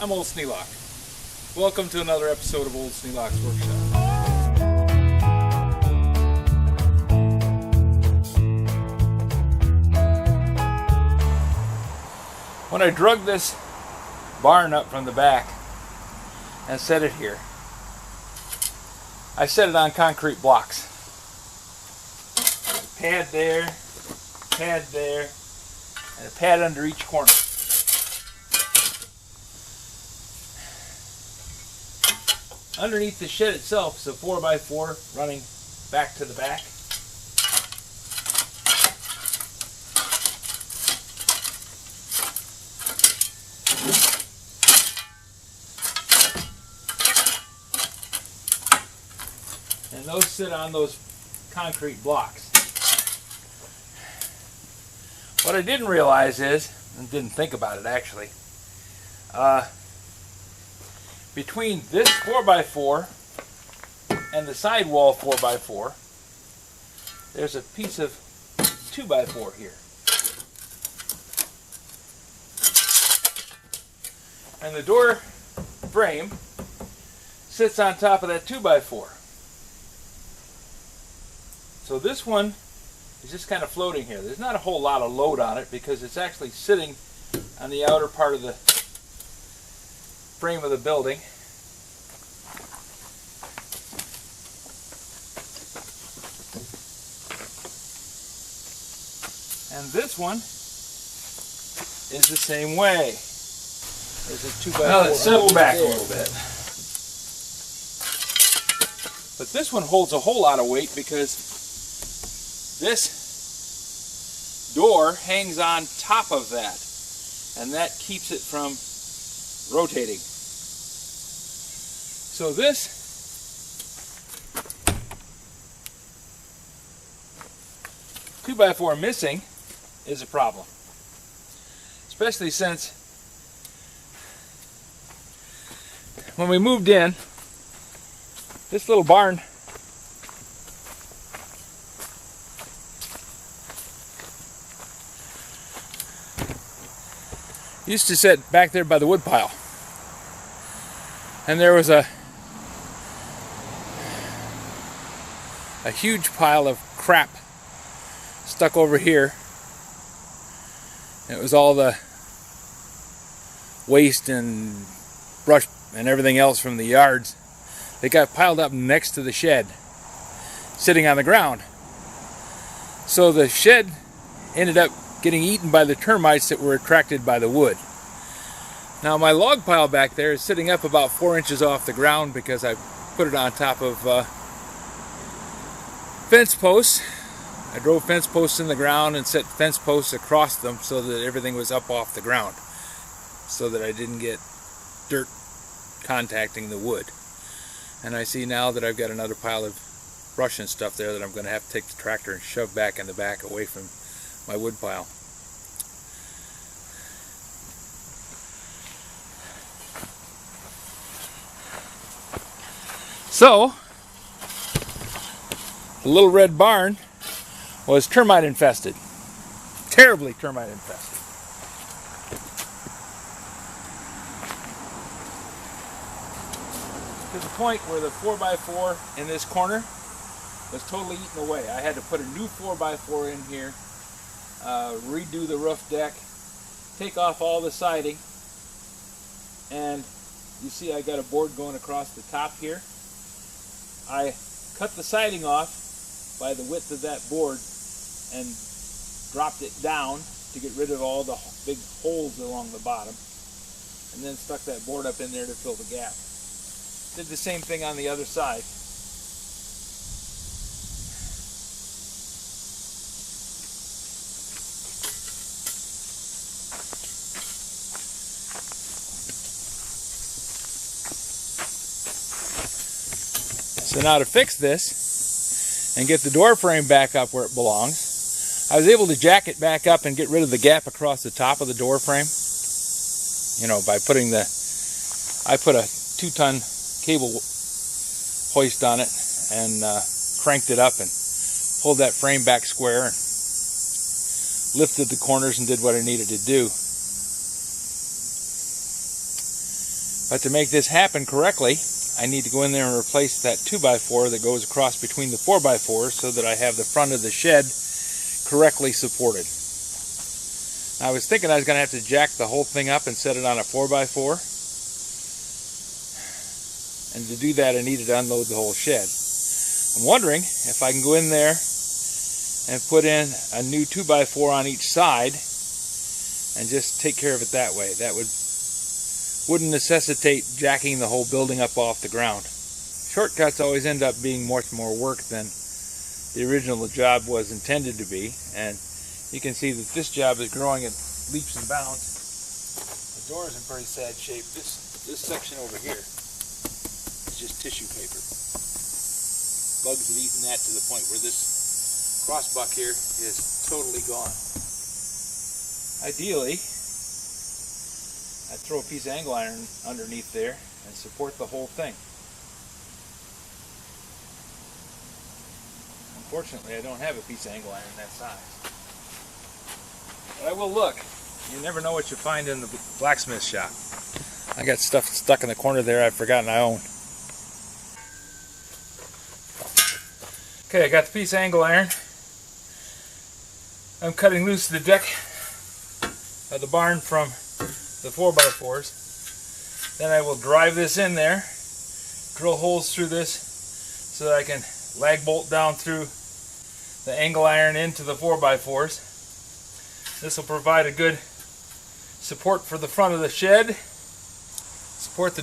I'm Old Sneelock. Welcome to another episode of Old Sneelock's Workshop. When I drug this barn up from the back and set it here, I set it on concrete blocks. A pad there, and a pad under each corner. Underneath the shed itself is a 4x4 running back to the back. And those sit on those concrete blocks. What I didn't realize is, and didn't think about it actually, between this 4x4 and the sidewall 4x4, there's a piece of 2x4 here. And the door frame sits on top of that 2x4. So this one is just kind of floating here. There's not a whole lot of load on it because it's actually sitting on the outer part of the frame of the building. And this one is the same way. There's a 2x4. Now let's settle back a little bit. But this one holds a whole lot of weight because this door hangs on top of that, and that keeps it from rotating. So this two by four missing is a problem, especially since when we moved in, this little barn used to sit back there by the wood pile, and there was a huge pile of crap stuck over here. It was all the waste and brush and everything else from the yards. They got piled up next to the shed, sitting on the ground. So the shed ended up getting eaten by the termites that were attracted by the wood. Now my log pile back there is sitting up about 4 inches off the ground because I put it on top of fence posts. I drove fence posts in the ground and set fence posts across them so that everything was up off the ground, so that I didn't get dirt contacting the wood. And I see now that I've got another pile of brush and stuff there that I'm going to have to take the tractor and shove back in the back away from my wood pile. So the little red barn was termite infested. Terribly termite infested. To the point where the 4x4 in this corner was totally eaten away. I had to put a new 4x4 in here, redo the roof deck, take off all the siding, and you see I got a board going across the top here. I cut the siding off by the width of that board and dropped it down to get rid of all the big holes along the bottom, and then stuck that board up in there to fill the gap. Did the same thing on the other side. So now to fix this and get the door frame back up where it belongs, I was able to jack it back up and get rid of the gap across the top of the door frame. You know, by putting I put a 2-ton cable hoist on it and cranked it up and pulled that frame back square and lifted the corners and did what I needed to do. But to make this happen correctly, I need to go in there and replace that 2x4 that goes across between the 4x4s so that I have the front of the shed correctly supported. I was thinking I was going to have to jack the whole thing up and set it on a 4x4. And to do that, I needed to unload the whole shed. I'm wondering if I can go in there and put in a new 2x4 on each side and just take care of it that way. That wouldn't necessitate jacking the whole building up off the ground. Shortcuts always end up being much more work than the original job was intended to be, and you can see that this job is growing at leaps and bounds. The door is in pretty sad shape. This section over here is just tissue paper. Bugs have eaten that to the point where this crossbuck here is totally gone. Ideally, I'd throw a piece of angle iron underneath there and support the whole thing. Unfortunately, I don't have a piece of angle iron that size. But I will look. You never know what you find in the blacksmith shop. I got stuff stuck in the corner there I've forgotten I own. Okay, I got the piece of angle iron. I'm cutting loose the deck of the barn from the 4x4s. Then I will drive this in there, drill holes through this so that I can lag bolt down through the angle iron into the 4x4s. This will provide a good support for the front of the shed, support the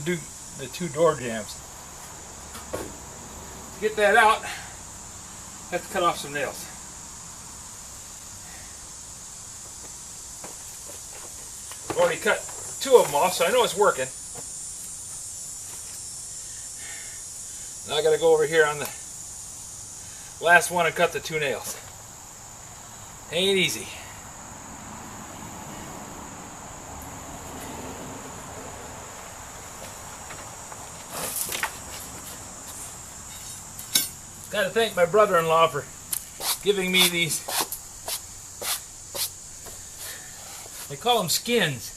two door jambs. To get that out, I have to cut off some nails. I've already cut 2 of them off, so I know it's working. Now I got to go over here on the last one and cut the 2 nails. Ain't easy. Got to thank my brother-in-law for giving me these. They call them skins.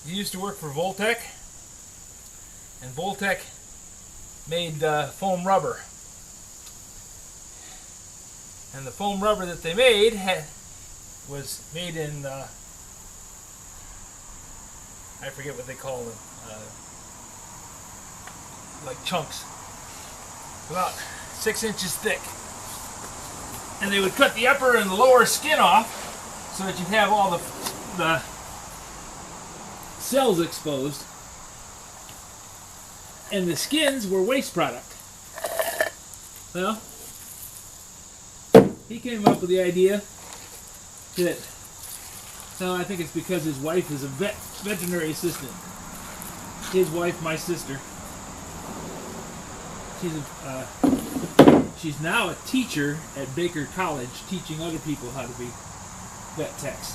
He used to work for Voltec, and Voltec made foam rubber. And the foam rubber that they made was made in, I forget what they call them, like chunks, about 6 inches thick. And they would cut the upper and the lower skin off so that you'd have all the cells exposed. And the skins were waste product. Well, he came up with the idea that, well, I think it's because his wife is a veterinary assistant. His wife, my sister. She's now a teacher at Baker College, teaching other people how to be vet techs.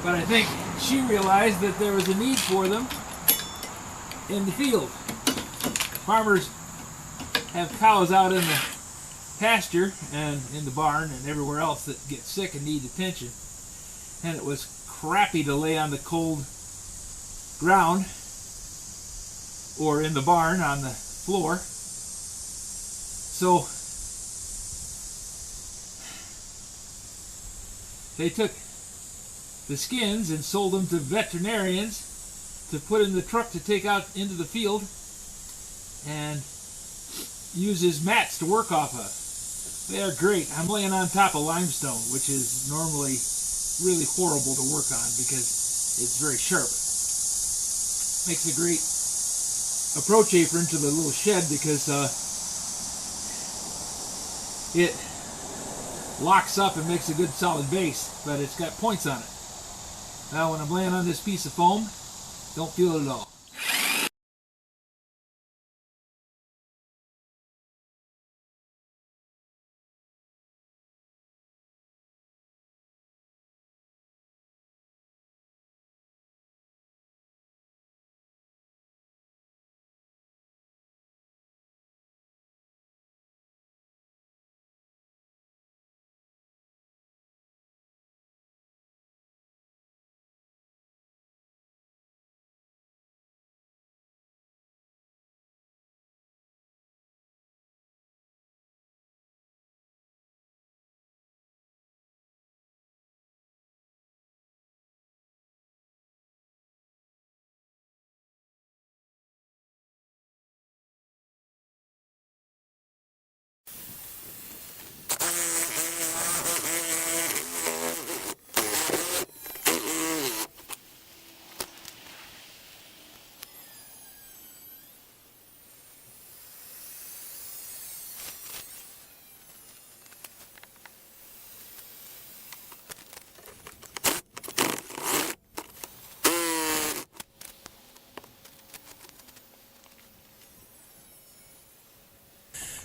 But I think she realized that there was a need for them in the field. Farmers have cows out in the pasture and in the barn and everywhere else that get sick and need attention. And it was crappy to lay on the cold ground or in the barn on the floor. So they took the skins and sold them to veterinarians to put in the truck to take out into the field and use as mats to work off of. They are great. I'm laying on top of limestone, which is normally really horrible to work on because it's very sharp. Makes a great approach apron to the little shed because it locks up and makes a good solid base, but it's got points on it. Now when I'm laying on this piece of foam, don't feel it at all.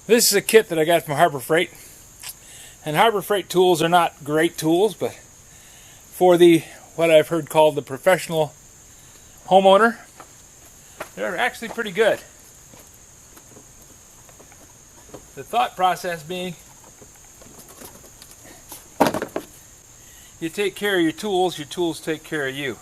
This is a kit that I got from Harbor Freight. And Harbor Freight tools are not great tools, but for the, what I've heard called the professional homeowner, they're actually pretty good. The thought process being, you take care of your tools take care of you.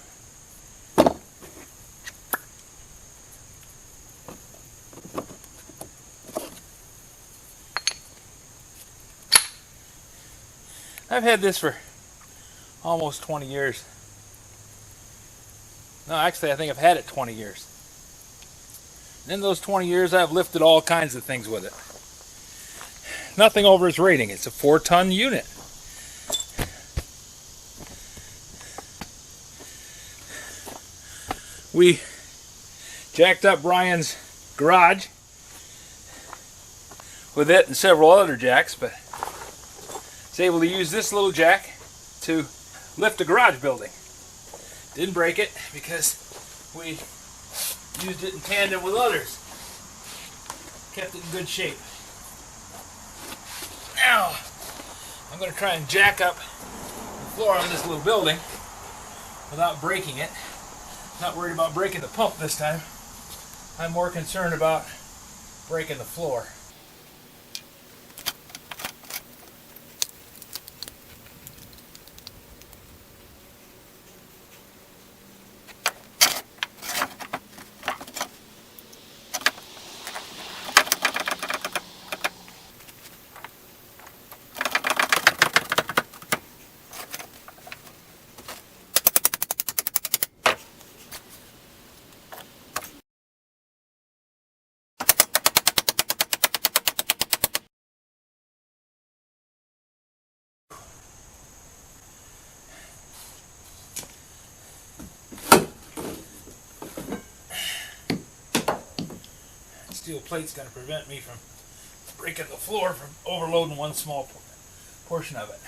I've had this for almost 20 years. No, actually I think I've had it 20 years. And in those 20 years I've lifted all kinds of things with it. Nothing over its rating. It's a 4-ton unit. We jacked up Brian's garage with it and several other jacks, but was able to use this little jack to lift a garage building. Didn't break it because we used it in tandem with others. Kept it in good shape. Now, I'm going to try and jack up the floor on this little building without breaking it. Not worried about breaking the pump this time. I'm more concerned about breaking the floor. Steel plate's going to prevent me from breaking the floor from overloading one small portion of it.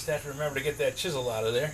Just have to remember to get that chisel out of there.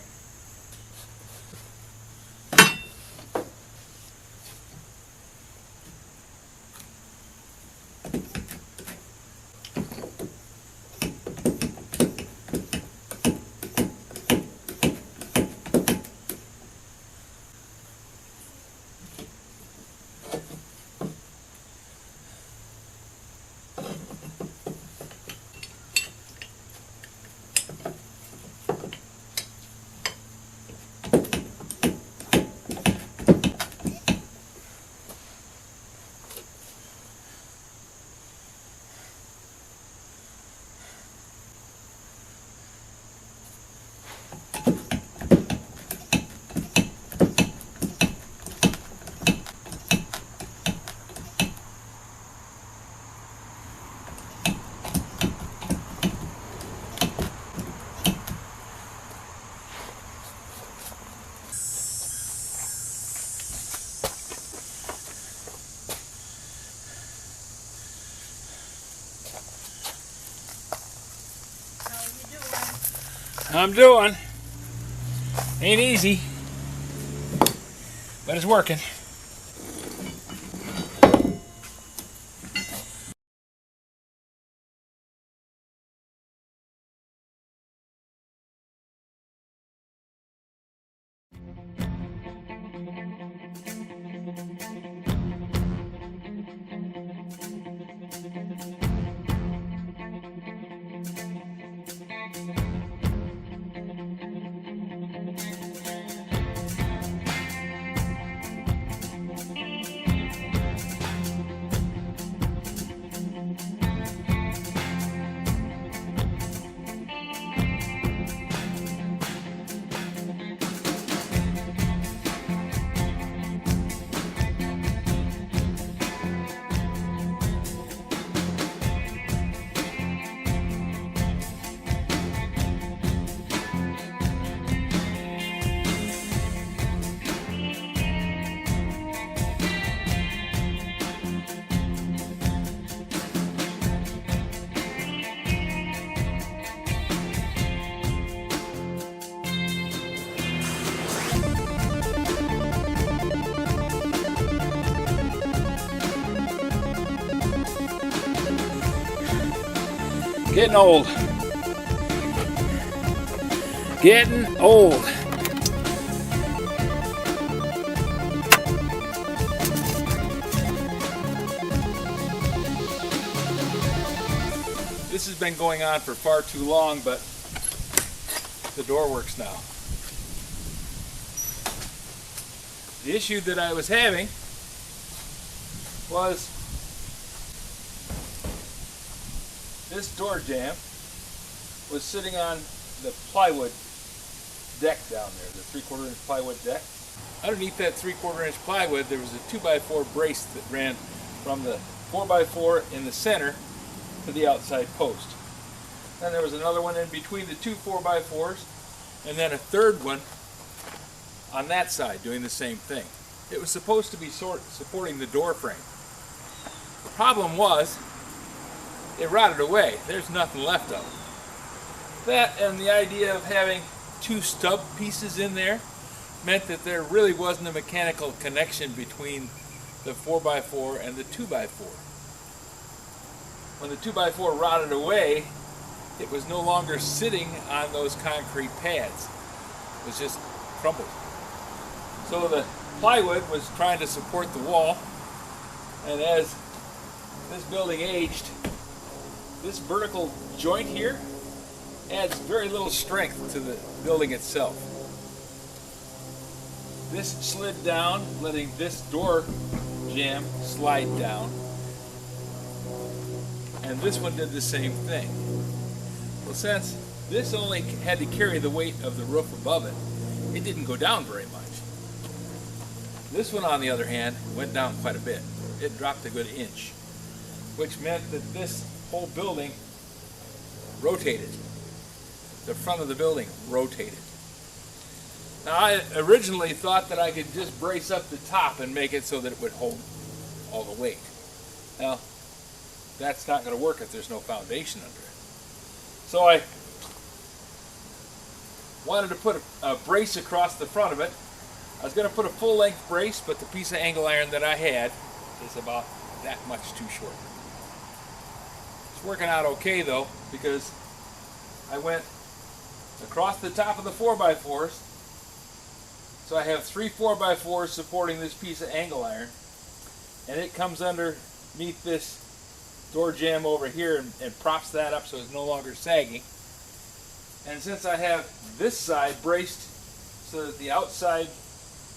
I'm doing. Ain't easy, but it's working. Getting old. Getting old. This has been going on for far too long, but the door works now. The issue that I was having was this door jamb was sitting on the plywood deck down there, the 3/4 inch plywood deck. Underneath that 3/4 inch plywood there was a 2x4 brace that ran from the 4x4 in the center to the outside post. Then there was another one in between the two 4x4s, and then a third one on that side doing the same thing. It was supposed to be supporting the door frame. The problem was it rotted away. There's nothing left of it. That and the idea of having two stub pieces in there meant that there really wasn't a mechanical connection between the 4x4 and the 2x4. When the 2x4 rotted away, it was no longer sitting on those concrete pads. It was just crumbled. So the plywood was trying to support the wall, and as this building aged, this vertical joint here adds very little strength to the building itself. This slid down, letting this door jamb slide down, and this one did the same thing. Well, since this only had to carry the weight of the roof above it, it didn't go down very much. This one, on the other hand, went down quite a bit. It dropped a good inch, which meant that this whole building rotated. The front of the building rotated. Now, I originally thought that I could just brace up the top and make it so that it would hold all the weight. Now, that's not going to work if there's no foundation under it. So I wanted to put a brace across the front of it. I was going to put a full-length brace, but the piece of angle iron that I had is about that much too short. It's working out okay though, because I went across the top of the 4x4s. So I have 3 4x4s supporting this piece of angle iron, and it comes underneath this door jamb over here and props that up so it's no longer sagging. And since I have this side braced so that the outside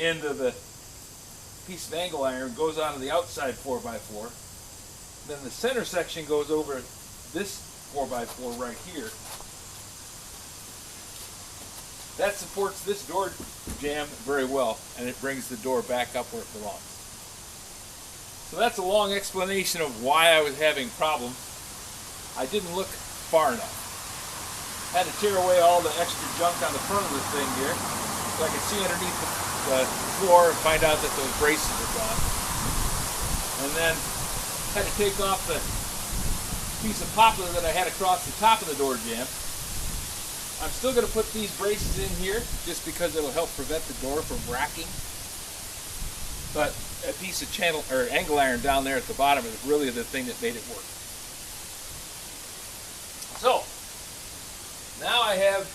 end of the piece of angle iron goes onto the outside 4x4, then the center section goes over this 4x4 right here. That supports this door jamb very well, and it brings the door back up where it belongs. So that's a long explanation of why I was having problems. I didn't look far enough. I had to tear away all the extra junk on the front of the thing here so I could see underneath the floor and find out that those braces were gone. And then had to take off the piece of poplar that I had across the top of the door jamb. I'm still going to put these braces in here just because it'll help prevent the door from racking. But a piece of channel or angle iron down there at the bottom is really the thing that made it work. So now I have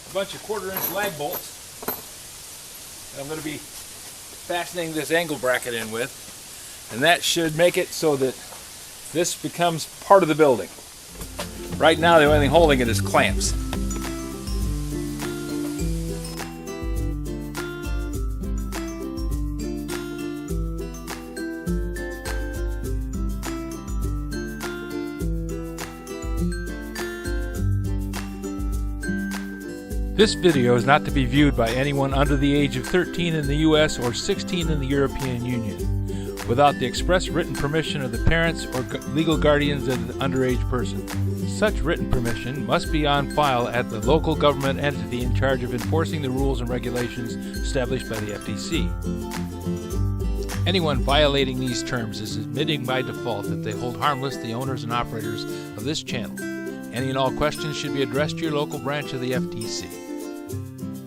a bunch of 1/4 inch lag bolts that I'm going to be fastening this angle bracket in with, and that should make it so that this becomes part of the building. Right now the only thing holding it is clamps. This video is not to be viewed by anyone under the age of 13 in the US or 16 in the European Union, without the express written permission of the parents or legal guardians of the underage person. Such written permission must be on file at the local government entity in charge of enforcing the rules and regulations established by the FTC. Anyone violating these terms is admitting by default that they hold harmless the owners and operators of this channel. Any and all questions should be addressed to your local branch of the FTC.